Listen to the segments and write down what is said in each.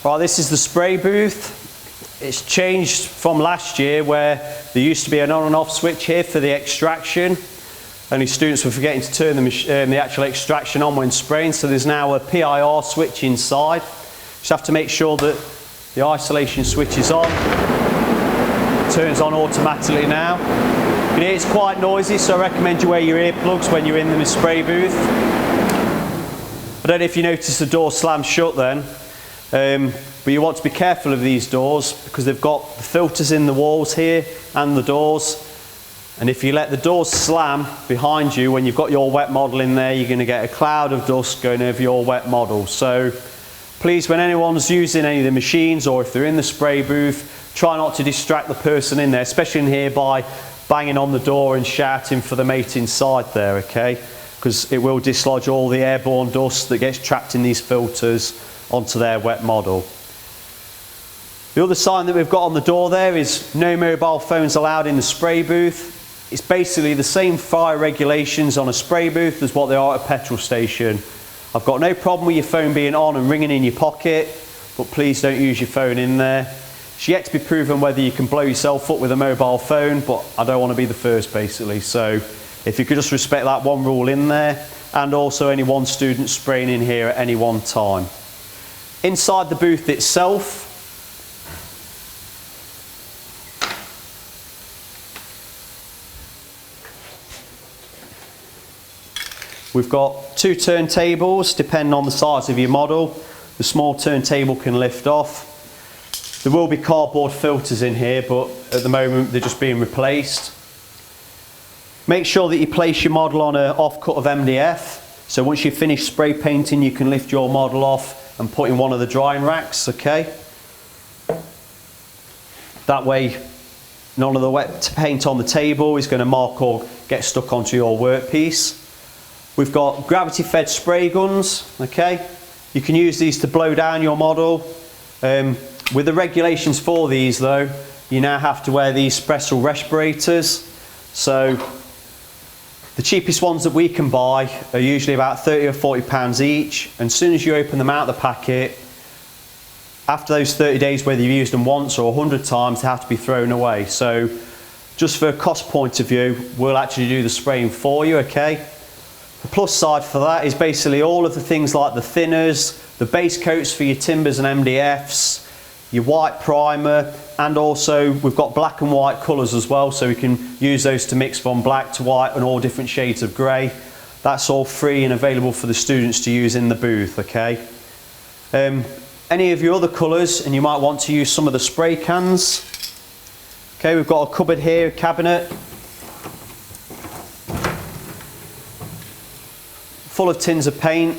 Right, this is the spray booth. It's changed from last year where there used to be an on and off switch here for the extraction. Only students were forgetting to turn the actual extraction on when spraying, so there's now a PIR switch inside. Just have to make sure that the isolation switch is on. It turns on automatically now. You can hear it's quite noisy, so I recommend you wear your earplugs when you're in the spray booth. I don't know if you notice the door slammed shut then, but you want to be careful of these doors because they've got the filters in the walls here and the doors. And if you let the doors slam behind you when you've got your wet model in there, you're going to get a cloud of dust going over your wet model. So please, when anyone's using any of the machines or if they're in the spray booth, try not to distract the person in there, especially in here by banging on the door and shouting for the mate inside there, okay? Because it will dislodge all the airborne dust that gets trapped in these filters onto their wet model. The other sign that we've got on the door there is no mobile phones allowed in the spray booth. It's basically the same fire regulations on a spray booth as what they are at a petrol station. I've got no problem with your phone being on and ringing in your pocket, but please don't use your phone in there. It's yet to be proven whether you can blow yourself up with a mobile phone, but I don't want to be the first basically. So if you could just respect that one rule in there, and also any one student spraying in here at any one time. Inside the booth itself, we've got two turntables depending on the size of your model. The small turntable can lift off. There will be cardboard filters in here, but at the moment they're just being replaced. Make sure that you place your model on an offcut of MDF. So once you've finished spray painting, you can lift your model off and put in one of the drying racks, okay? That way none of the wet paint on the table is going to mark or get stuck onto your workpiece. We've got gravity fed spray guns, okay? You can use these to blow down your model. With the regulations for these though, you now have to wear these special respirators. So the cheapest ones that we can buy are usually about 30 or 40 pounds each. And as soon as you open them out of the packet, after those 30 days, whether you've used them once or 100 times, they have to be thrown away. So just for a cost point of view, we'll actually do the spraying for you, okay? The plus side for that is basically all of the things like the thinners, the base coats for your timbers and MDFs, your white primer, and also we've got black and white colours as well, so we can use those to mix from black to white and all different shades of grey. That's all free and available for the students to use in the booth, okay? Any of your other colours, and you might want to use some of the spray cans. Okay, we've got a cupboard here, a cabinet, full of tins of paint.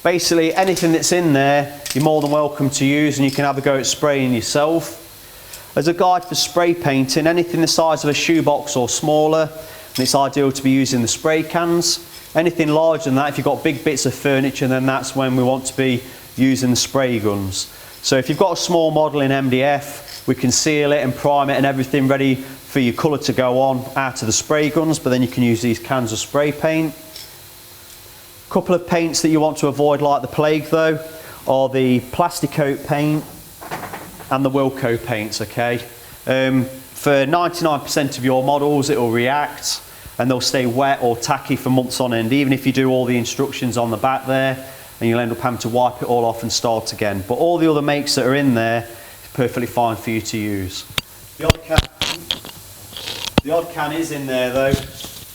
Basically anything that's in there you're more than welcome to use, and you can have a go at spraying yourself. As a guide for spray painting, anything the size of a shoebox or smaller, and it's ideal to be using the spray cans. Anything larger than that, if you've got big bits of furniture, then that's when we want to be using the spray guns. So if you've got a small model in MDF, we can seal it and prime it and everything ready for your colour to go on out of the spray guns, but then you can use these cans of spray paint. Couple of paints that you want to avoid like the plague though are the Plasticoat paint and the Wilco paints, okay? For 99% of your models it will react and they'll stay wet or tacky for months on end, even if you do all the instructions on the back there, and you'll end up having to wipe it all off and start again. But all the other makes that are in there is perfectly fine for you to use. The odd can is in there though,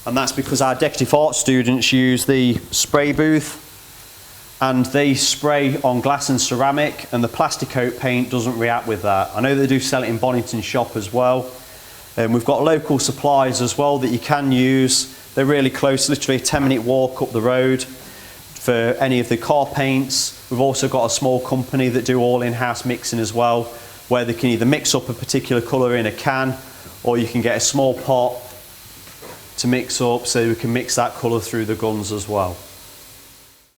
and that's because our decorative art students use the spray booth and they spray on glass and ceramic, and the Plasticoat paint doesn't react with that. I know they do sell it in Bonington shop as well. We've got local suppliers as well that you can use. They're really close, literally a 10-minute walk up the road for any of the car paints. We've also got a small company that do all in-house mixing as well, where they can either mix up a particular colour in a can, or you can get a small pot to mix up so we can mix that colour through the guns as well.